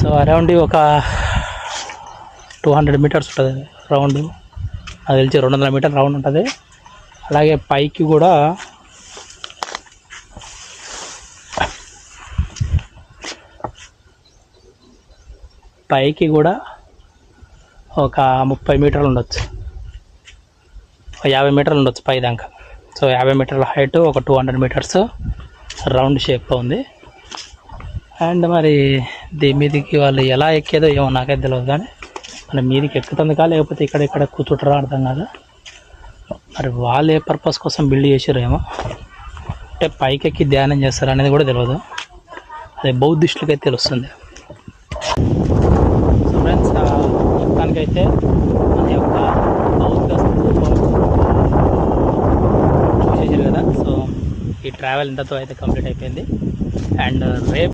So around ఒక 200 metres ఉంటుంది round, అది తెలిసి 200 మీటర్ రౌండ్ ఉంటుంది. అలాగే పైకి కూడా ఒక 30 మీటర్లు ఉండొచ్చు, 50 మీటర్లు ఉండొచ్చు పై దాకా. సో 50 మీటర్ల హైట్, ఒక 200 మీటర్స్ రౌండ్ షేప్లో ఉంది. అండ్ మరి దీని మీదకి వాళ్ళు ఎలా ఎక్కేదో ఏమో నాకైతే తెలియదు, కానీ మన మీదకి ఎక్కుతుందికా లేకపోతే ఇక్కడ కూర్చుంటారా అర్థం కాదు. మరి వాళ్ళు ఏ పర్పస్ కోసం బిల్డ్ చేసారో ఏమో, అంటే పైకి ఎక్కి ధ్యానం చేస్తారు అనేది కూడా తెలియదు, అది బౌద్ధిస్టులకైతే తెలుస్తుంది. సో ఫ్రెండ్స్, మొత్తానికైతే మన యొక్క బౌద్ధ స్తూపం చూసేసారు కదా. సో ఈ ట్రావెల్ ఇంతతో అయితే కంప్లీట్ అయిపోయింది. అండ్ రేపు